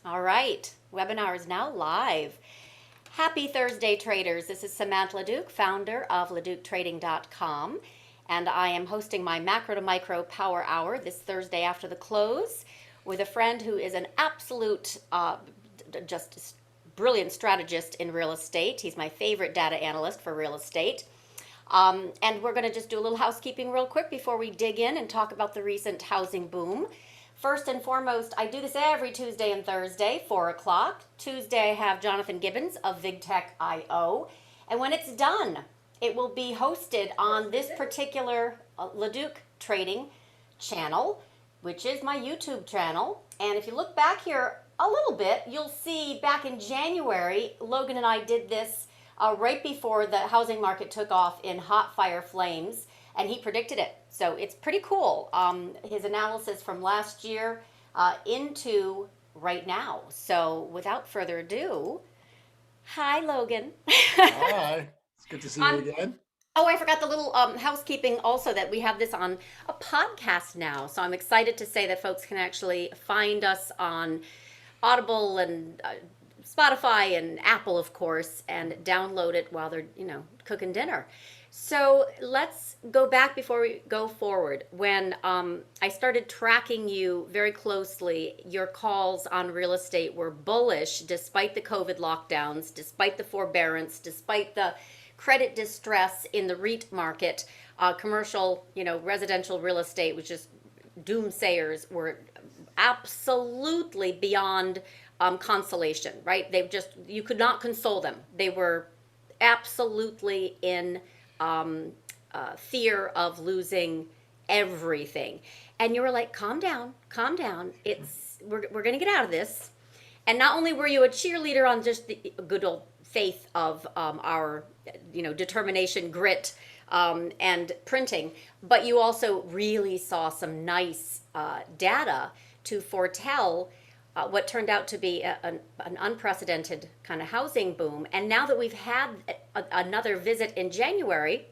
All right, webinar is now live. Happy Thursday, traders. This is Samantha LaDuc, founder of LaDucTrading.com, and I am hosting my macro to micro power hour this Thursday after the close with a friend who is an absolute just brilliant strategist in real estate. He's my favorite data analyst for real estate. And we're going to just do a little housekeeping real quick before we dig in and talk about the recent housing boom. First and foremost, I do this every Tuesday and Thursday, 4 o'clock. Tuesday, I have Jonathan Gibbons of VigTech.io. And when it's done, it will be hosted on this particular LaDuc Trading channel, which is my YouTube channel. And if you look back here a little bit, you'll see back in January, Logan and I did this right before the housing market took off in hot fire flames, and he predicted it. So it's pretty cool. His analysis from last year into right now. So without further ado, hi, Logan. Hi, it's good to see you um, again. oh, I forgot the little housekeeping also that we have this on a podcast now. So I'm excited to say that folks can actually find us on Audible and Spotify and Apple, of course, and download it while they're, cooking dinner. So let's go back before we go forward. When I started tracking you very closely, your calls on real estate were bullish despite the COVID lockdowns, despite the forbearance, despite the credit distress in the REIT market. Commercial, residential real estate, which is doomsayers, were absolutely beyond consolation, right? You could not console them. They were absolutely in fear of losing everything. And you were like, calm down, calm down. We're going to get out of this. And not only were you a cheerleader on just the good old faith of our, determination, grit, and printing, but you also really saw some nice data to foretell what turned out to be an unprecedented kind of housing boom. And now that we've had another visit in January,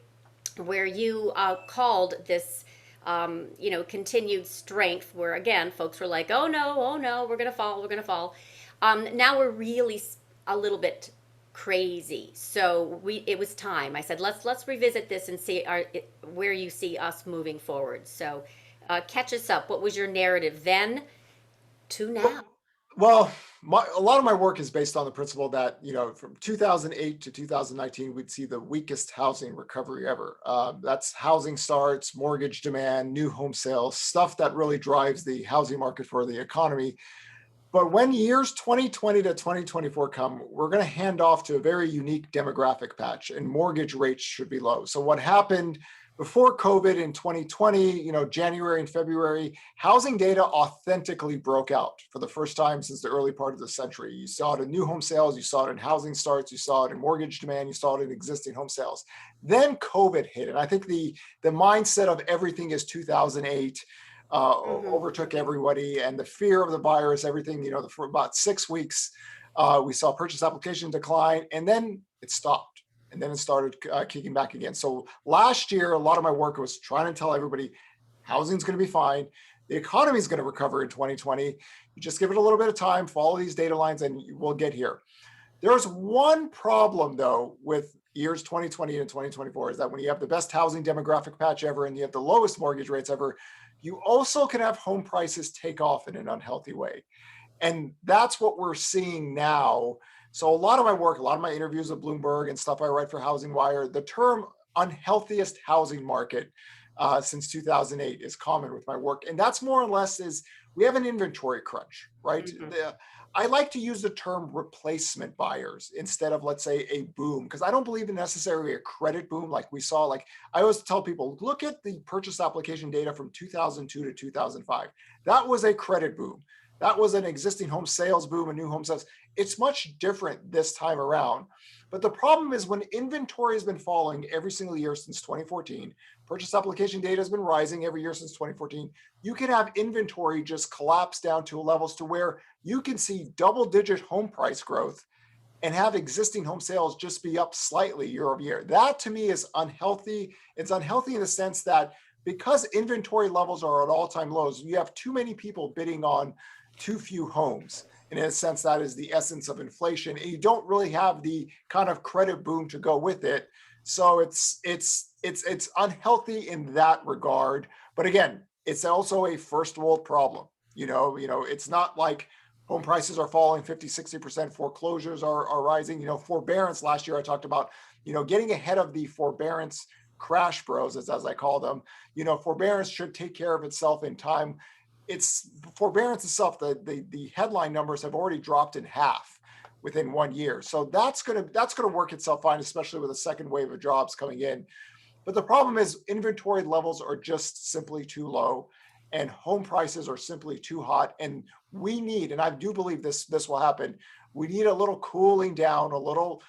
where you called this, continued strength, where again, folks were like, oh no, we're gonna fall, we're gonna fall. Now we're really a little bit crazy. So it was time. I said, let's revisit this and see where you see us moving forward. So catch us up. What was your narrative then to now? Well, a lot of my work is based on the principle that, from 2008 to 2019, we'd see the weakest housing recovery ever. That's housing starts, mortgage demand, new home sales, stuff that really drives the housing market for the economy. But when years 2020 to 2024 come, we're going to hand off to a very unique demographic patch, and mortgage rates should be low. So what happened before COVID in 2020, January and February, housing data authentically broke out for the first time since the early part of the century. You saw it in new home sales, you saw it in housing starts, you saw it in mortgage demand, you saw it in existing home sales. Then COVID hit, and I think the mindset of everything is 2008 Mm-hmm. overtook everybody, and the fear of the virus, everything, for about 6 weeks, we saw purchase application decline, and then it stopped. And then it started kicking back again. So last year, a lot of my work was trying to tell everybody housing's going to be fine. The economy is going to recover in 2020. You just give it a little bit of time, follow these data lines, and we'll get here. There's one problem, though, with years 2020 and 2024 is that when you have the best housing demographic patch ever and you have the lowest mortgage rates ever, you also can have home prices take off in an unhealthy way. And that's what we're seeing now. So a lot of my work, a lot of my interviews with Bloomberg and stuff I write for Housing Wire, the term unhealthiest housing market since 2008 is common with my work. And that's more or less is we have an inventory crunch, right? Mm-hmm. I like to use the term replacement buyers instead of, let's say, a boom, because I don't believe in necessarily a credit boom like we saw. Like I always tell people, look at the purchase application data from 2002 to 2005. That was a credit boom. That was an existing home sales boom and new home sales. It's much different this time around. But the problem is when inventory has been falling every single year since 2014, purchase application data has been rising every year since 2014, you can have inventory just collapse down to levels to where you can see double-digit home price growth and have existing home sales just be up slightly year over year. That to me is unhealthy. It's unhealthy in the sense that because inventory levels are at all-time lows, you have too many people bidding on too few homes. And in a sense, that is the essence of inflation. And you don't really have the kind of credit boom to go with it. So it's unhealthy in that regard. But again, it's also a first world problem. It's not like home prices are falling 50, 60%, foreclosures are rising. Forbearance last year, I talked about, getting ahead of the forbearance crash bros, as I call them. Forbearance should take care of itself in time. It's forbearance itself, the headline numbers have already dropped in half within 1 year. So that's gonna work itself fine, especially with a second wave of jobs coming in. But the problem is inventory levels are just simply too low and home prices are simply too hot. And we need, and I do believe this will happen, we need a little cooling down, a little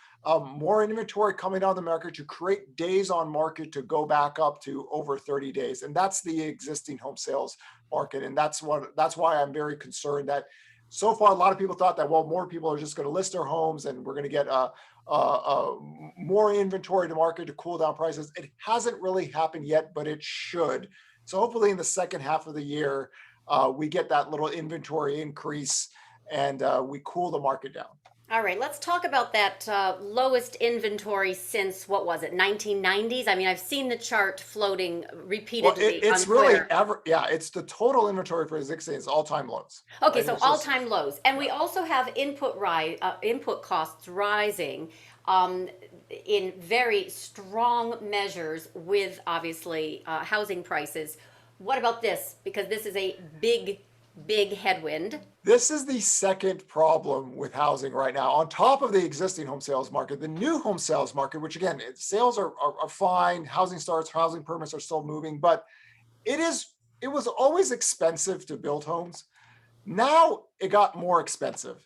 more inventory coming on the market to create days on market to go back up to over 30 days. And that's the existing home sales market. And that's why I'm very concerned that so far, a lot of people thought that, well, more people are just going to list their homes and we're going to get more inventory to market to cool down prices. It hasn't really happened yet, but it should. So hopefully in the second half of the year, we get that little inventory increase and we cool the market down. All right, let's talk about that lowest inventory since, what was it, 1990s? I mean, I've seen the chart floating repeatedly it's on Twitter. It's the total inventory for existing is all-time lows. Okay, right? so all-time lows. And we also have input costs rising in very strong measures with, obviously, housing prices. What about this? Because this is a big headwind. This is the second problem with housing right now. On top of the existing home sales market, the new home sales market, which again, sales are fine, housing starts, housing permits are still moving, but it was always expensive to build homes. Now it got more expensive.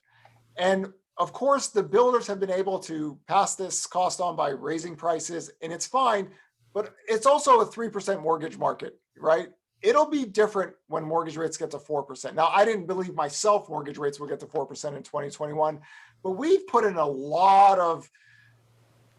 And of course, the builders have been able to pass this cost on by raising prices, and it's fine, but it's also a 3% mortgage market, right? It'll be different when mortgage rates get to 4%. Now, I didn't believe myself mortgage rates would get to 4% in 2021, but we've put in a lot of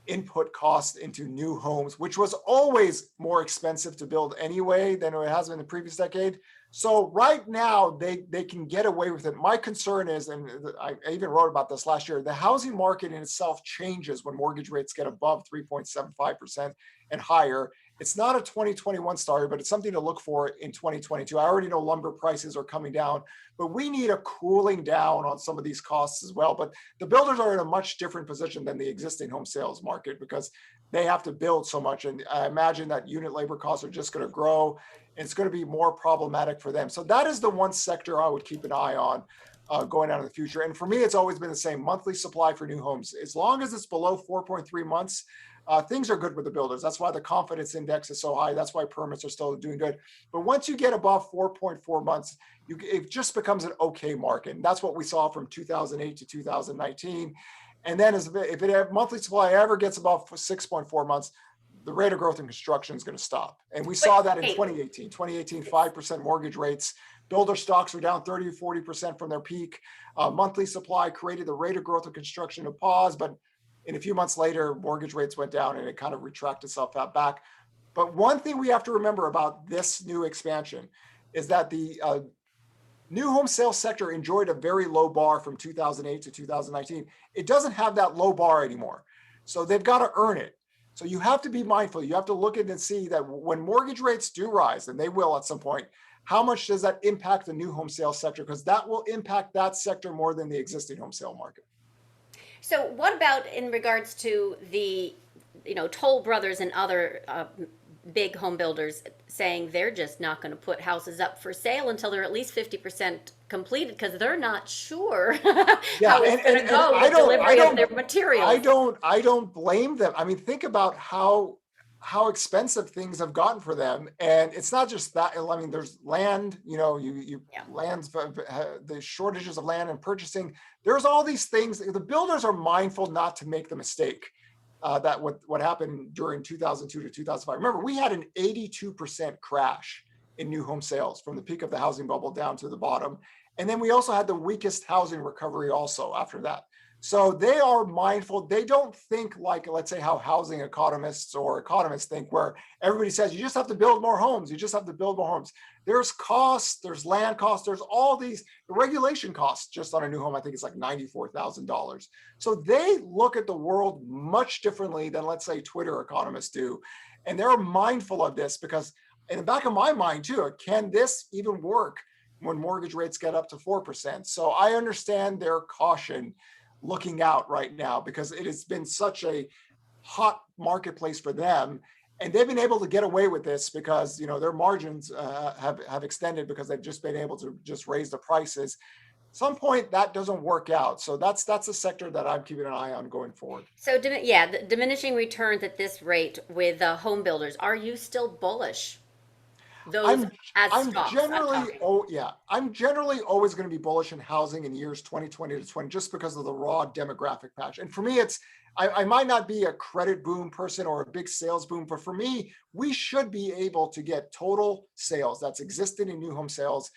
input costs into new homes, which was always more expensive to build anyway than it has been in the previous decade. So right now they can get away with it. My concern is, and I even wrote about this last year, the housing market in itself changes when mortgage rates get above 3.75% and higher. It's not a 2021 story, but it's something to look for in 2022. I already know lumber prices are coming down, but we need a cooling down on some of these costs as well. But the builders are in a much different position than the existing home sales market because they have to build so much. And I imagine that unit labor costs are just going to grow. And it's going to be more problematic for them. So that is the one sector I would keep an eye on going out in the future. And for me, it's always been the same monthly supply for new homes. As long as it's below 4.3 months, things are good with the builders. That's why the confidence index is so high. That's why permits are still doing good. But once you get above 4.4 months, it just becomes an okay market. And that's what we saw from 2008 to 2019. And then if monthly supply ever gets above 6.4 months, the rate of growth in construction is going to stop. And we saw that in 2018. 5% mortgage rates. Builder stocks were down 30 to 40% from their peak. Monthly supply created the rate of growth of construction to pause, but in a few months later, mortgage rates went down and it kind of retracted itself out back. But one thing we have to remember about this new expansion is that the new home sales sector enjoyed a very low bar from 2008 to 2019. It doesn't have that low bar anymore. So they've got to earn it. So you have to be mindful. You have to look at and see that when mortgage rates do rise, and they will at some point, how much does that impact the new home sales sector? Because that will impact that sector more than the existing home sale market. So what about in regards to the, Toll Brothers and other big home builders saying they're just not going to put houses up for sale until they're at least 50% completed because they're not sure how it's going to go with delivery of their materials. I don't blame them. I mean, think about how expensive things have gotten for them. And it's not just that. I mean, there's land, lands, the shortages of land and purchasing. There's all these things. The builders are mindful not to make the mistake that what happened during 2002 to 2005. Remember, we had an 82% crash in new home sales from the peak of the housing bubble down to the bottom. And then we also had the weakest housing recovery also after that. So they are mindful. They don't think like, let's say, how housing economists or economists think, where everybody says you just have to build more homes. You just have to build more homes. There's costs, there's land costs, there's all these the regulation costs just on a new home. I think it's like $94,000. So they look at the world much differently than, let's say, Twitter economists do. And they're mindful of this because in the back of my mind too, can this even work when mortgage rates get up to 4%? So I understand their caution looking out right now because it has been such a hot marketplace for them, and they've been able to get away with this because their margins have extended because they've just been able to just raise the prices. Some point that doesn't work out, so that's a sector that I'm keeping an eye on going forward. So, yeah, the diminishing returns at this rate with home builders. Are you still bullish? Those I'm as I'm stocks, I'm generally talking. oh yeah, I'm generally always going to be bullish in housing in years 2020 to 20 just because of the raw demographic patch. And for me, I might not be a credit boom person or a big sales boom, but for me, we should be able to get total sales that's existed in new home sales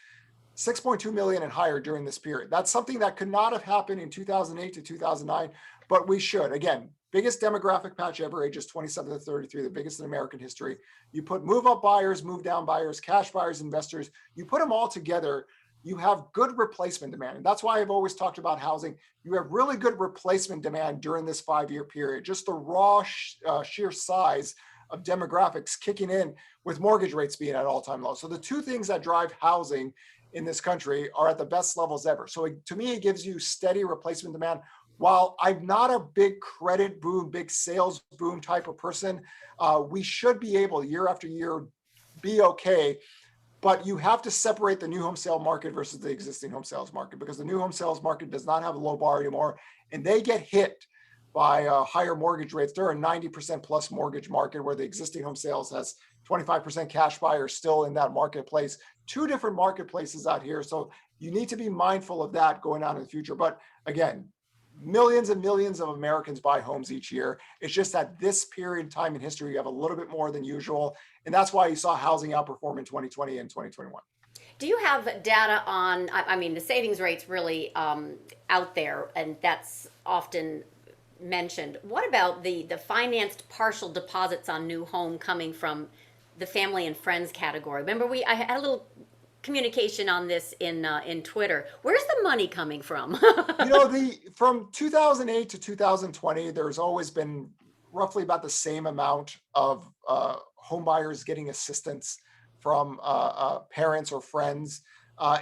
6.2 million and higher during this period. That's something that could not have happened in 2008 to 2009, but we should. Again, biggest demographic patch ever, ages 27 to 33, the biggest in American history. You put move up buyers, move down buyers, cash buyers, investors, you put them all together, you have good replacement demand. And that's why I've always talked about housing. You have really good replacement demand during this 5-year period. Just the raw sheer size of demographics kicking in with mortgage rates being at all-time lows. So the two things that drive housing in this country are at the best levels ever. So to me, it gives you steady replacement demand. While I'm not a big credit boom, big sales boom type of person, we should be able year after year be okay. But you have to separate the new home sale market versus the existing home sales market because the new home sales market does not have a low bar anymore, and they get hit by higher mortgage rates. They're a 90% plus mortgage market where the existing home sales has 25% cash buyers still in that marketplace. Two different marketplaces out here. So you need to be mindful of that going on in the future. But again, millions and millions of Americans buy homes each year. It's just that this period of time in history, you have a little bit more than usual. And that's why you saw housing outperform in 2020 and 2021. Do you have data on, I mean, the savings rate's really out there, and that's often mentioned. What about the financed partial deposits on new home coming from the family and friends category? Remember, I had a little communication on this in Twitter. Where's the money coming from? From 2008 to 2020, there's always been roughly about the same amount of home buyers getting assistance from parents or friends.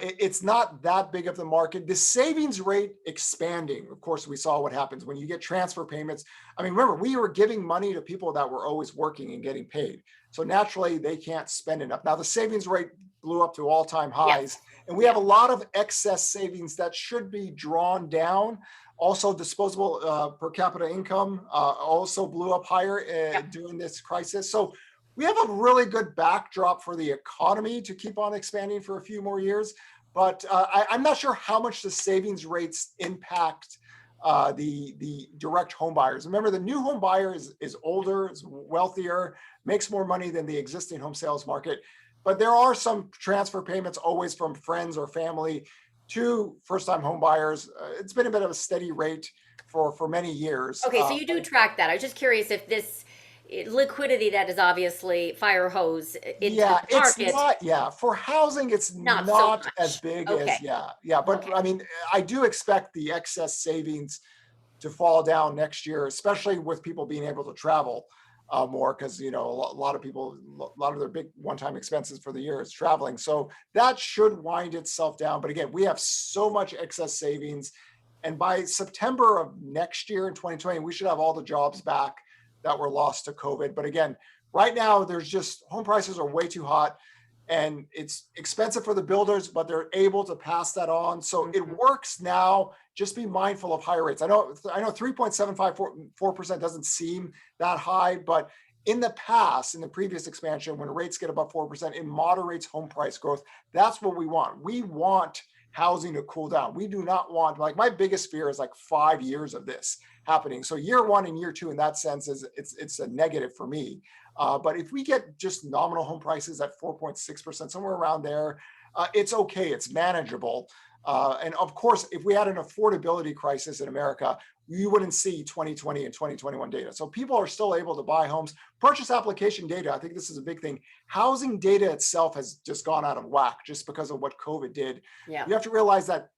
It's not that big of the market. The savings rate expanding. Of course, we saw what happens when you get transfer payments. I mean, remember, we were giving money to people that were always working and getting paid. So naturally, they can't spend enough. Now, the savings rate blew up to all-time highs, Yes. and we have a lot of excess savings that should be drawn down. Also, disposable per capita income also blew up higher Yep. during this crisis. So we have a really good backdrop for the economy to keep on expanding for a few more years. But I'm not sure how much the savings rates impact the direct home buyers. Remember, the new home buyer is older, is wealthier, makes more money than the existing home sales market. But there are some transfer payments always from friends or family to first-time home buyers. It's been a bit of a steady rate for many years. Okay, so you do track that. I was just curious if this liquidity that is obviously fire hose into Yeah, the it's market, not, yeah, for housing, it's not so not as much. big as, Okay. yeah. But Okay. I mean, I do expect the excess savings to fall down next year, especially with people being able to travel more because, a lot of people, a lot of their big one-time expenses for the year is traveling. So that should wind itself down. But again, we have so much excess savings. And by September of next year in 2020, we should have all the jobs back that were lost to COVID. But again, right now, there's just home prices are way too hot and it's expensive for the builders, but they're able to pass that on. So it Mhm. works now. Just be mindful of higher rates. I know 3.754% doesn't seem that high, but in the past, in the previous expansion, when rates get above 4%, it moderates home price growth. That's what we want. We want housing to cool down. We do not want, like, my biggest fear is like 5 years of this happening. So year one and year two in that sense is it's a negative for me. But if we get just nominal home prices at 4.6%, somewhere around there, it's okay. It's manageable. And of course, if we had an affordability crisis in America, you wouldn't see 2020 and 2021 data. So people are still able to buy homes. Purchase application data, I think this is a big thing. Housing data itself has just gone out of whack just because of what COVID did. Yeah. You have to realize that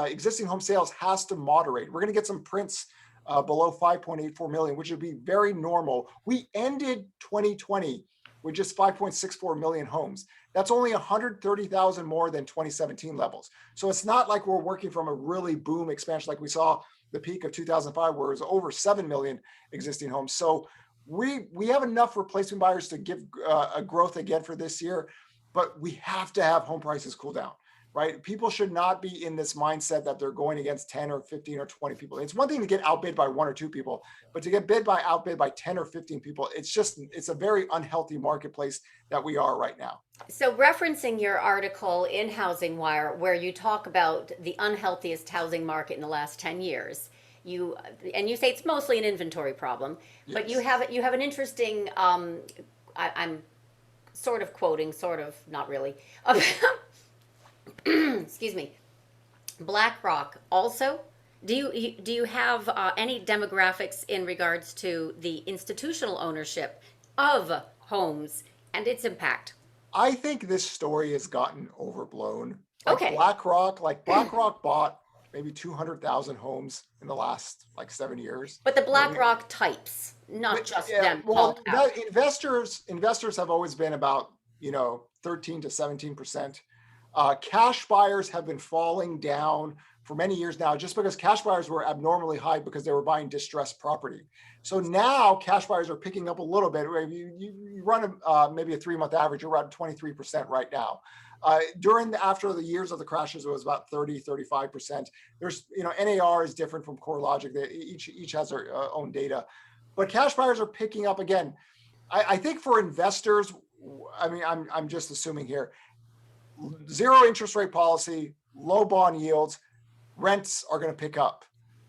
existing home sales has to moderate. We're going to get some prints below 5.84 million, which would be very normal. We ended 2020 with just 5.64 million homes. That's only 130,000 more than 2017 levels. So it's not like we're working from a really boom expansion like we saw the peak of 2005, where it was over 7 million existing homes. So we have enough replacement buyers to give a growth again for this year, but we have to have home prices cool down. Right? People should not be in this mindset that they're going against 10 or 15 or 20 people. It's one thing to get outbid by 1 or 2 people, but to get outbid by 10 or 15 people, it's a very unhealthy marketplace that we are right now. So, referencing your article in Housing Wire, where you talk about the unhealthiest housing market in the last 10 years, you say it's mostly an inventory problem, yes. But you have an interesting, I'm sort of quoting, sort of, not really, excuse me, BlackRock also. Do you have any demographics in regards to the institutional ownership of homes and its impact? I think this story has gotten overblown. Okay. BlackRock bought maybe 200,000 homes in the last 7 years. But the BlackRock types, not just them. Well, investors have always been about 13 to 17%. Cash buyers have been falling down for many years now, just because cash buyers were abnormally high because they were buying distressed property. So now cash buyers are picking up a little bit. You run maybe a 3-month average, you're around 23% right now. After the years of the crashes, it was about 30, 35%. There's, NAR is different from CoreLogic. Each has their own data, but cash buyers are picking up again. I think for investors, I'm just assuming here, zero interest rate policy, low bond yields, rents are going to pick up.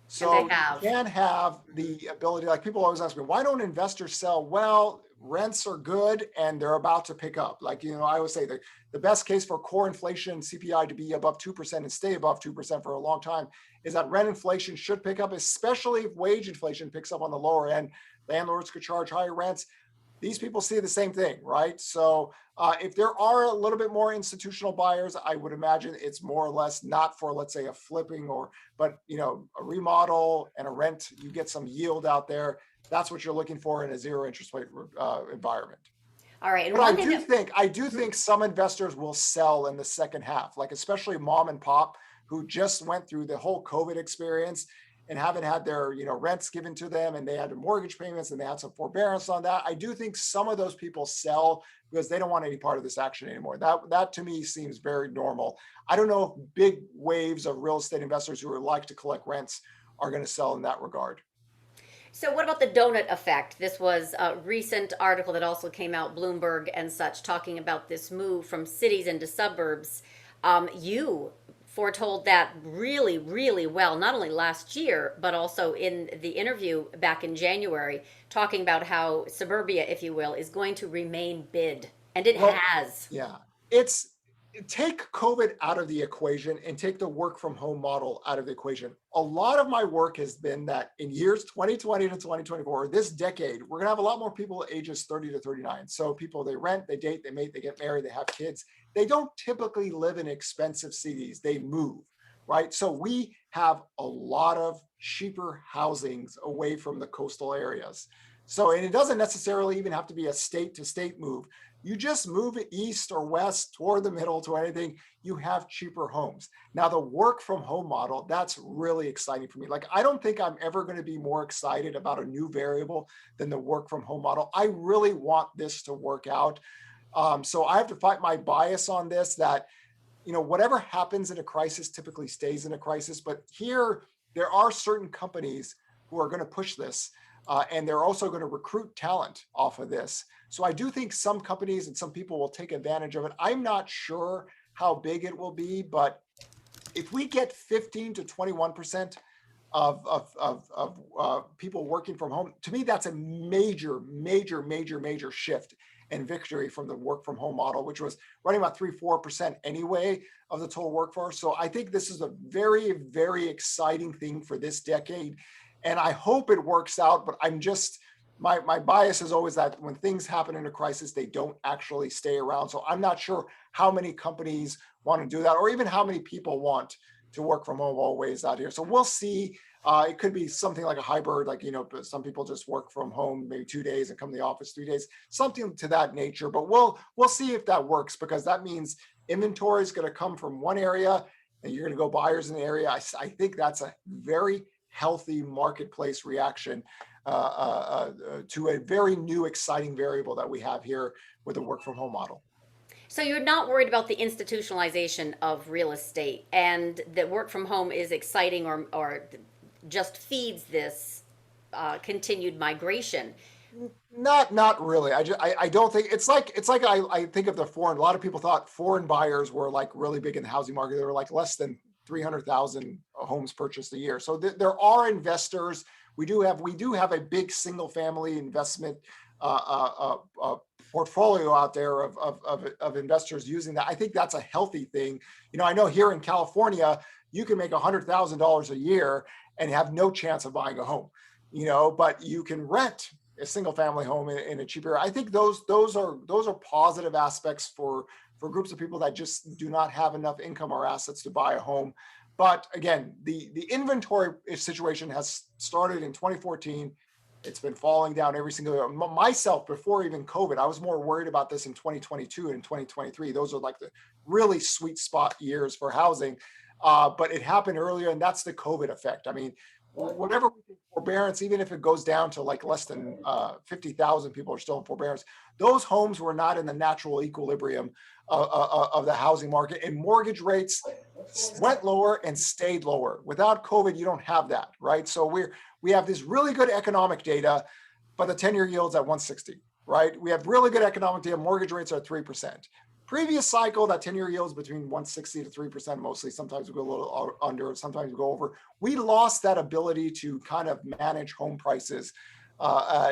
So you can have the ability, like people always ask me, why don't investors sell? Well, rents are good and they're about to pick up. I always say the best case for core inflation CPI to be above 2% and stay above 2% for a long time is that rent inflation should pick up, especially if wage inflation picks up on the lower end. Landlords could charge higher rents. These people see the same thing, right? So if there are a little bit more institutional buyers, I would imagine it's more or less not for, let's say, a flipping but a remodel and a rent. You get some yield out there. That's what you're looking for in a zero interest rate environment. All right. But I do think some investors will sell in the second half, especially mom and pop who just went through the whole COVID experience and haven't had their rents given to them, and they had mortgage payments and they had some forbearance on that. I do think some of those people sell because they don't want any part of this action anymore. That to me seems very normal. I don't know if big waves of real estate investors who like to collect rents are going to sell in that regard. So what about the donut effect? This was a recent article that also came out, Bloomberg and such, talking about this move from cities into suburbs. You foretold that really, really well, not only last year, but also in the interview back in January, talking about how suburbia, if you will, is going to remain bid. And it has. Yeah. Take COVID out of the equation and take the work from home model out of the equation. A lot of my work has been that in years 2020 to 2024, this decade, we're going to have a lot more people ages 30 to 39. So people, they rent, they date, they mate, they get married, they have kids. They don't typically live in expensive cities. They move, right? So we have a lot of cheaper housings away from the coastal areas. So, and it doesn't necessarily even have to be a state to state move. You just move it east or west toward the middle to anything, you have cheaper homes. Now the work from home model, that's really exciting for me. I don't think I'm ever going to be more excited about a new variable than the work from home model. I really want this to work out. So I have to fight my bias on this that, whatever happens in a crisis typically stays in a crisis. But here, there are certain companies who are going to push this. And they're also going to recruit talent off of this. So I do think some companies and some people will take advantage of it. I'm not sure how big it will be, but if we get 15 to 21% of people working from home, to me, that's a major, major, major, major shift. and victory from the work from home model, which was running about 3-4% anyway of the total workforce. So I think this is a very, very exciting thing for this decade. And I hope it works out, but I'm just, my bias is always that when things happen in a crisis, they don't actually stay around. So I'm not sure how many companies want to do that, or even how many people want to work from home always out here. So we'll see. It could be something like a hybrid, like, some people just work from home maybe 2 days and come to the office 3 days, something to that nature. But we'll see if that works, because that means inventory is going to come from one area and you're going to go buyers in the area. I think that's a very healthy marketplace reaction to a very new, exciting variable that we have here with the work from home model. So you're not worried about the institutionalization of real estate, and that work from home is exciting, or just feeds this continued migration? Not really. I don't think it's like I think of a lot of people thought foreign buyers were like really big in the housing market. They were like less than 300,000 homes purchased a year. So there are investors. We do have a big single family investment portfolio out there of investors using that. I think that's a healthy thing. I know here in California, you can make $100,000 a year and have no chance of buying a home, but you can rent a single family home in a cheaper. I think those are positive aspects for groups of people that just do not have enough income or assets to buy a home. But again, the inventory situation has started in 2014. It's been falling down every single year. Myself, before even COVID, I was more worried about this in 2022 and 2023. Those are like the really sweet spot years for housing. But it happened earlier, and that's the COVID effect. I mean, whatever we think forbearance, even if it goes down to like less than 50,000 people are still in forbearance, those homes were not in the natural equilibrium of the housing market, and mortgage rates went lower and stayed lower. Without COVID, you don't have that, right? So we have this really good economic data, but the 10-year yield's at 160, right? We have really good economic data. Mortgage rates are at 3%. Previous cycle, that 10-year yield is between 160 to 3% mostly. Sometimes we go a little under, sometimes we go over. We lost that ability to kind of manage home prices.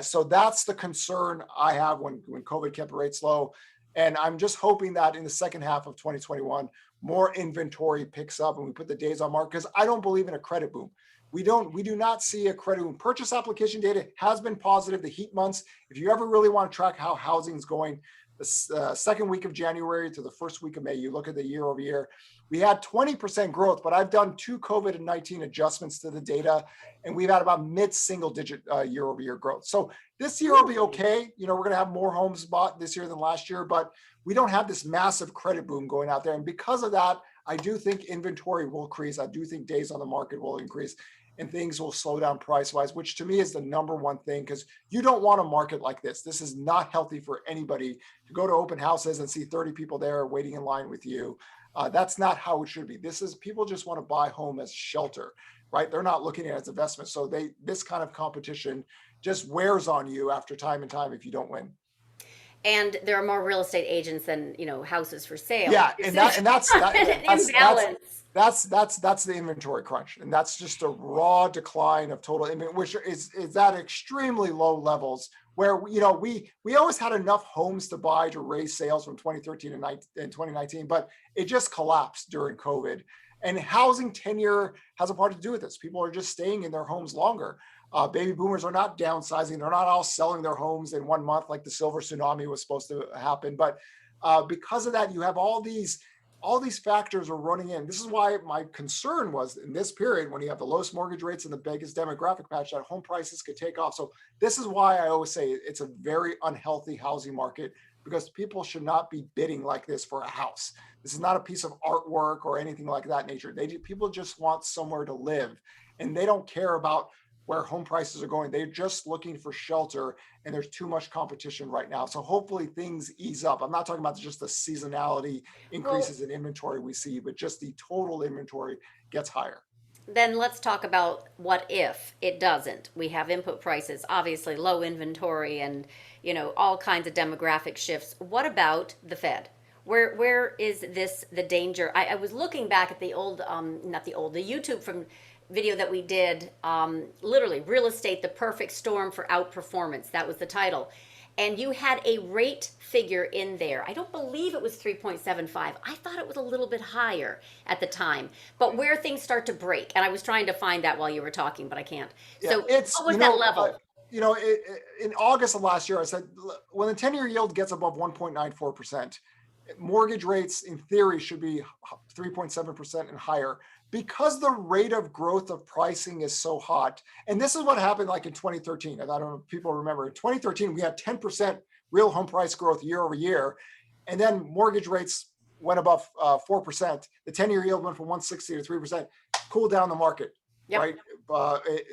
So that's the concern I have when COVID kept rates low. And I'm just hoping that in the second half of 2021, more inventory picks up and we put the days on market, because I don't believe in a credit boom. We do not see a credit boom. Purchase application data has been positive. The heat months, if you ever really want to track how housing is going, the second week of January to the first week of May, you look at the year over year, we had 20% growth, but I've done 2 COVID-19 adjustments to the data, and we've had about mid-single digit year over year growth. So this year will be okay. We're going to have more homes bought this year than last year, but we don't have this massive credit boom going out there. And because of that, I do think inventory will increase. I do think days on the market will increase, and things will slow down price-wise, which to me is the number one thing, because you don't want a market like this. This is not healthy for anybody to go to open houses and see 30 people there waiting in line with you. That's not how it should be. People just want to buy home as shelter, right? They're not looking at it as investment. So this kind of competition just wears on you after time and time if you don't win. And there are more real estate agents than houses for sale. Yeah, that's imbalance. That's the inventory crunch, and that's just a raw decline of total inventory, which is at extremely low levels. Where we always had enough homes to buy to raise sales from 2013 and 2019, but it just collapsed during COVID. And housing tenure has a part to do with this. People are just staying in their homes longer. Baby boomers are not downsizing. They're not all selling their homes in 1 month like the silver tsunami was supposed to happen. But because of that, you have all these factors are running in. This is why my concern was in this period, when you have the lowest mortgage rates and the biggest demographic patch, that home prices could take off. So this is why I always say it's a very unhealthy housing market, because people should not be bidding like this for a house. This is not a piece of artwork or anything like that nature. People just want somewhere to live, and they don't care about where home prices are going. They're just looking for shelter, and there's too much competition right now. So hopefully things ease up. I'm not talking about just the seasonality increases in inventory we see, but just the total inventory gets higher. Then let's talk about what if it doesn't. We have input prices, obviously low inventory, and all kinds of demographic shifts. What about the Fed? Where is the danger? I was looking back at the YouTube from video that we did, literally real estate, the perfect storm for outperformance. That was the title. and you had a rate figure in there. I don't believe it was 3.75. I thought it was a little bit higher at the time. But where things start to break, and I was trying to find that while you were talking, but I can't. Yeah, So it's, what was that level? in August of last year, I said, when the 10-year yield gets above 1.94%, mortgage rates in theory should be 3.7% and higher because the rate of growth of pricing is so hot. And this is what happened like in 2013. And I don't know if people remember, in 2013, we had 10% real home price growth year over year. And then mortgage rates went above 4%. The 10-year yield went from 160 to 3%, cooled down the market. Yep. Right?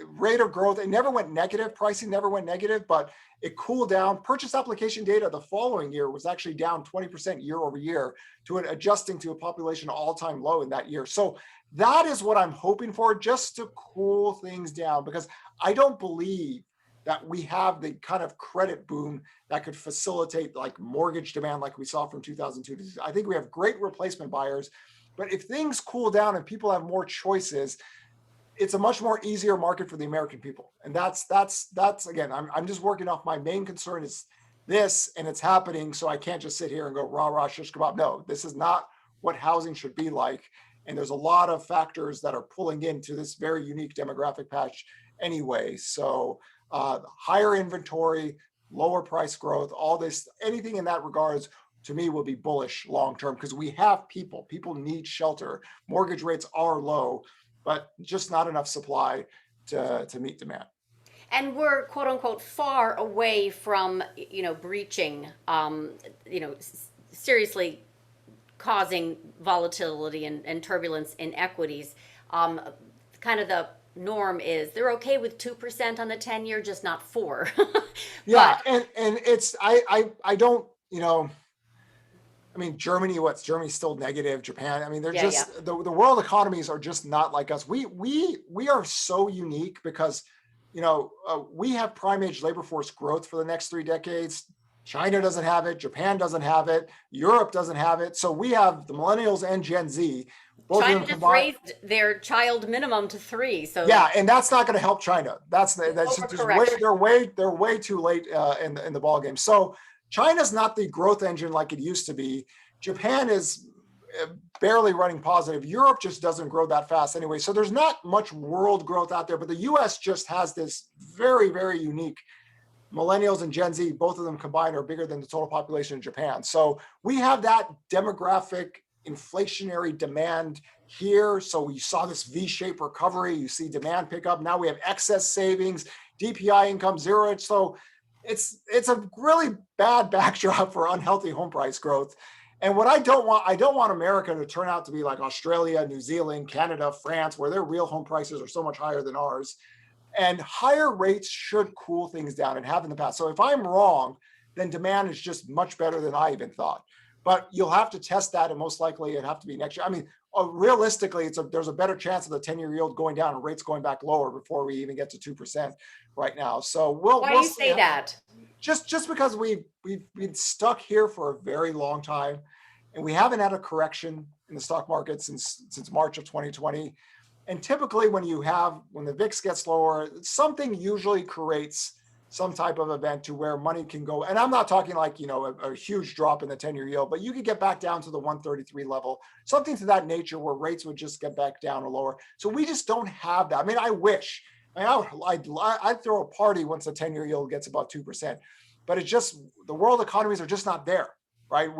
Rate of growth, it never went negative. Pricing never went negative, but it cooled down. Purchase application data the following year was actually down 20% year over year to an adjusting to a population all-time low in that year. So that is what I'm hoping for, just to cool things down, because I don't believe that we have the kind of credit boom that could facilitate like mortgage demand like we saw from 2002. I think we have great replacement buyers, but if things cool down and people have more choices, it's a much more easier market for the American people. And that's again, I'm just working off my main concern is this, and it's happening. So I can't just sit here and go rah, rah, shish kebab. No, this is not what housing should be like. And there's a lot of factors that are pulling into this very unique demographic patch anyway. So higher inventory, lower price growth, all this, anything in that regards to me will be bullish long-term, because we have people need shelter. Mortgage rates are low, but just not enough supply to meet demand. And we're quote unquote far away from breaching, seriously causing volatility and turbulence in equities. Kind of the norm is they're okay with 2% on the 10-year, just not 4. Yeah, and it's I don't, I mean, Germany's still negative. Japan, I mean, they're just the world economies are just not like us. We are so unique because, we have prime age labor force growth for the next 3 decades. China doesn't have it. Japan doesn't have it. Europe doesn't have it. So we have the millennials and Gen Z. China just raised their child minimum to 3. So yeah, and that's not going to help China. That's just they're way too late in the ball game. So China's not the growth engine like it used to be. Japan is barely running positive. Europe just doesn't grow that fast anyway. So there's not much world growth out there, but the US just has this very, very unique millennials and Gen Z, both of them combined are bigger than the total population in Japan. So we have that demographic inflationary demand here. So we saw this V-shaped recovery. You see demand pick up. Now we have excess savings, DPI income zero. So it's a really bad backdrop for unhealthy home price growth. And what I don't want America to turn out to be like Australia, New Zealand, Canada, France, where their real home prices are so much higher than ours. And higher rates should cool things down and have in the past. So if I'm wrong, then demand is just much better than I even thought. But you'll have to test that, and most likely it'd have to be next year. I mean, realistically, there's a better chance of the 10-year yield going down and rates going back lower before we even get to 2% right now. So why do you say that? Just because we've been stuck here for a very long time, and we haven't had a correction in the stock market since March of 2020. And typically when the VIX gets lower, something usually creates some type of event to where money can go. And I'm not talking like, a huge drop in the 10-year yield, but you could get back down to the 133 level, something to that nature where rates would just get back down or lower. So we just don't have that. I mean, I wish. I'd throw a party once the 10-year yield gets above 2%, but it's just, the world economies are just not there, right?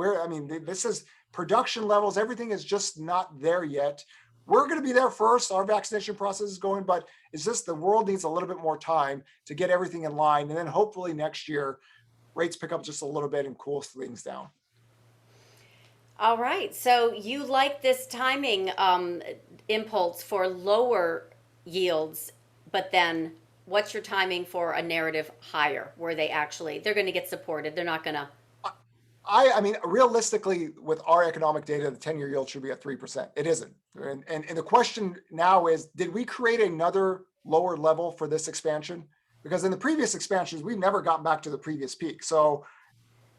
This is production levels. Everything is just not there yet. We're going to be there first. Our vaccination process is going, but it's just the world needs a little bit more time to get everything in line. And then hopefully next year, rates pick up just a little bit and cool things down. All right. So you like this timing impulse for lower yields, but then what's your timing for a narrative higher where they're going to get supported? They're not going to. I mean, realistically, with our economic data, the 10-year yield should be at 3%. It isn't. And the question now is, did we create another lower level for this expansion? Because in the previous expansions, we've never gotten back to the previous peak. So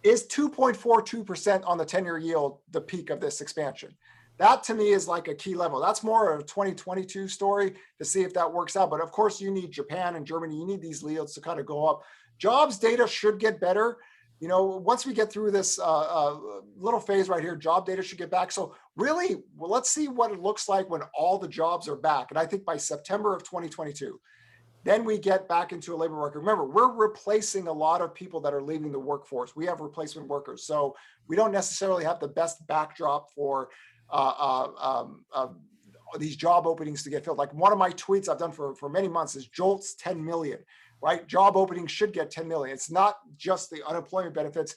is 2.42% on the 10-year yield the peak of this expansion? That to me is like a key level. That's more of a 2022 story to see if that works out. But of course, you need Japan and Germany. You need these yields to kind of go up. Jobs data should get better. once we get through this little phase right here, job data should get back. So really, well, let's see what it looks like when all the jobs are back. And I think by September of 2022, then we get back into a labor market. Remember, we're replacing a lot of people that are leaving the workforce. We have replacement workers. So we don't necessarily have the best backdrop for these job openings to get filled. Like one of my tweets I've done for many months is JOLTS 10 million, right? Job openings should get 10 million. It's not just the unemployment benefits.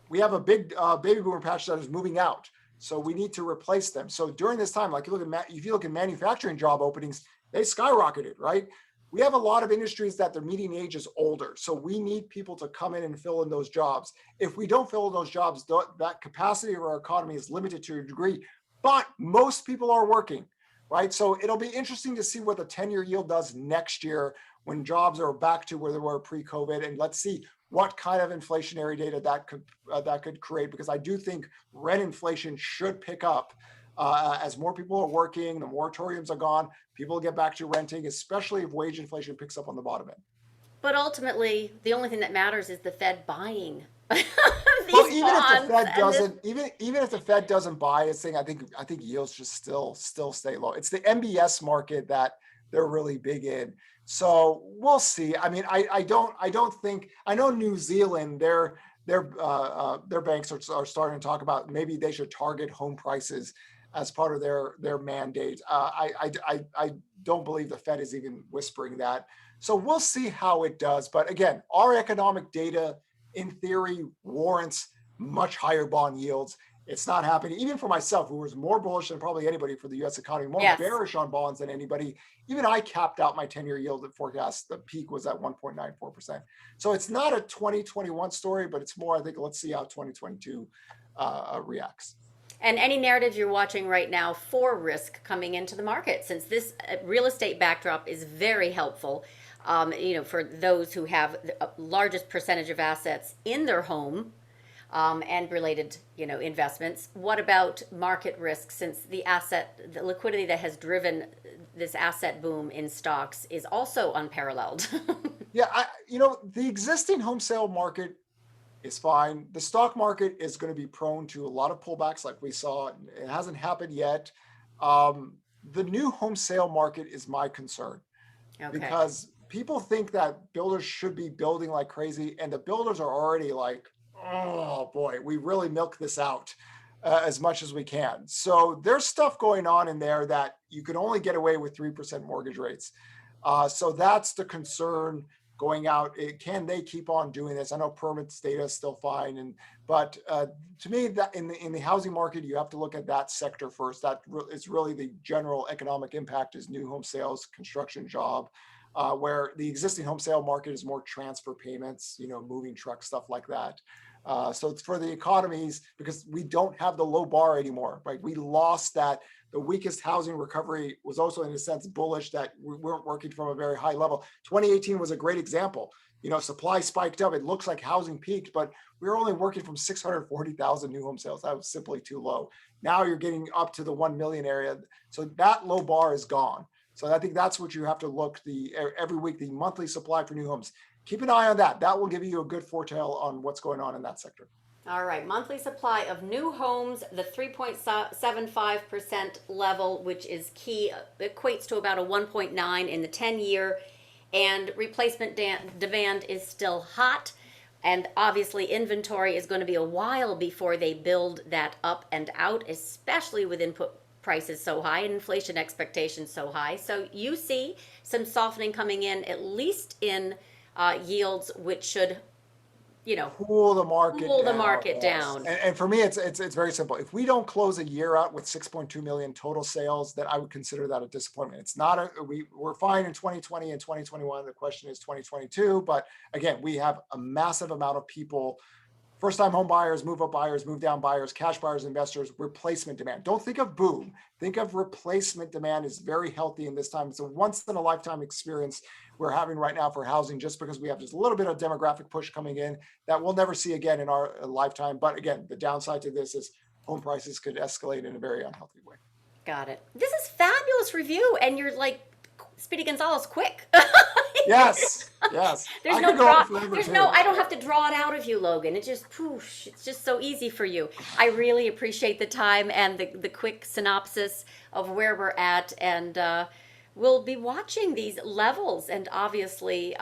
We have a big baby boomer patch that is moving out. So we need to replace them. So during this time, like if you look at manufacturing job openings, they skyrocketed, right? We have a lot of industries that their median age is older. So we need people to come in and fill in those jobs. If we don't fill in those jobs, that capacity of our economy is limited to a degree, but most people are working, right? So it'll be interesting to see what the 10-year yield does next year when jobs are back to where they were pre-COVID. And let's see what kind of inflationary data that could create, because I do think rent inflation should pick up as more people are working, the moratoriums are gone, people get back to renting, especially if wage inflation picks up on the bottom end. But ultimately, the only thing that matters is the Fed buying these Well, even bonds. if the Fed doesn't, even if the Fed doesn't buy its thing, I think yields just still stay low. It's the MBS market that they're really big in. So we'll see. I mean, I don't think, I know New Zealand, their banks are starting to talk about maybe they should target home prices as part of their mandate. I don't believe the Fed is even whispering that. So we'll see how it does. But again, our economic data, in theory, warrants much higher bond yields. It's not happening. Even for myself, who was more bullish than probably anybody for the U.S. economy, more bearish on bonds than anybody. Even I capped out my 10-year yield at forecast. The peak was at 1.94%. So it's not a 2021 story, but it's more, I think, let's see how 2022 reacts. And any narrative you're watching right now for risk coming into the market, since this real estate backdrop is very helpful, for those who have the largest percentage of assets in their home and related, investments. What about market risk, since the liquidity that has driven this asset boom in stocks is also unparalleled? Yeah, the existing home sale market is fine. The stock market is going to be prone to a lot of pullbacks like we saw. It hasn't happened yet. The new home sale market is my concern because people think that builders should be building like crazy, and the builders are already like, oh boy, we really milk this out as much as we can. So there's stuff going on in there that you can only get away with 3% mortgage rates. So that's the concern going out. Can they keep on doing this? I know permits data is still fine, but to me, that in the housing market, you have to look at that sector first. That is really the general economic impact is new home sales, construction job, where the existing home sale market is more transfer payments, moving trucks, stuff like that. So it's for the economies, because we don't have the low bar anymore, right? We lost that. The weakest housing recovery was also, in a sense, bullish, that we weren't working from a very high level. 2018 was a great example. Supply spiked up. It looks like housing peaked, but we were only working from 640,000 new home sales. That was simply too low. Now you're getting up to the 1 million area. So that low bar is gone. So I think that's what you have to look every week, the monthly supply for new homes. Keep an eye on that. That will give you a good foretell on what's going on in that sector. All right, monthly supply of new homes, the 3.75% level, which is key, equates to about a 1.9 in the 10-year, and replacement demand is still hot, and obviously inventory is going to be a while before they build that up and out, especially with input prices so high and inflation expectations so high. So you see some softening coming in, at least in yields, which should cool the market down. And for me, it's very simple. If we don't close a year out with 6.2 million total sales, then I would consider that a disappointment. It's not we're fine in 2020 and 2021. The question is 2022. But again, we have a massive amount of people, first-time home buyers, move-up buyers, move-down buyers, cash buyers, investors, replacement demand. Don't think of boom. Think of replacement demand is very healthy in this time. It's a once-in-a-lifetime experience we're having right now for housing, just because we have just a little bit of demographic push coming in that we'll never see again in our lifetime. But again, the downside to this is home prices could escalate in a very unhealthy way. Got it. This is fabulous review, and you're like Speedy Gonzalez quick. Yes. Yes, There's I no could go on draw. forever There's too. no. I don't have to draw it out of you, Logan. It just poosh. It's just so easy for you. I really appreciate the time and the quick synopsis of where we're at, and we'll be watching these levels and obviously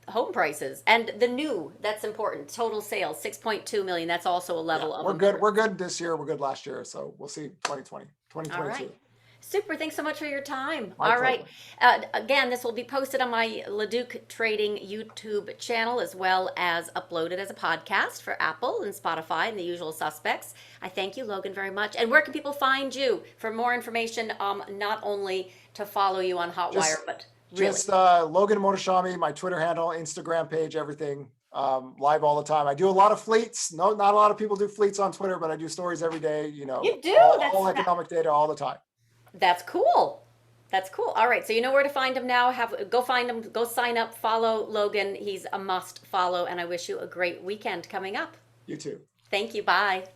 home prices and the new. That's important. Total sales 6.2 million. That's also a Yeah, level of we're good. importance. We're good this year. We're good last year. So we'll see 2020, All 2022. right. Super. Thanks so much for your time. My All right. pleasure. Again, this will be posted on my LaDuc Trading YouTube channel as well as uploaded as a podcast for Apple and Spotify and the usual suspects. I thank you, Logan, very much. And where can people find you for more information, not only to follow you on Hotwire, Just but really? just Logan Motoshami, my Twitter handle, Instagram page, everything. Live all the time. I do a lot of fleets. No, not a lot of people do fleets on Twitter, but I do stories every day, You do. all economic data all the time. That's cool. That's cool. All right, so you know where to find him now. Go find him. Go sign up. Follow Logan. He's a must follow. And I wish you a great weekend coming up. You too. Thank you. Bye.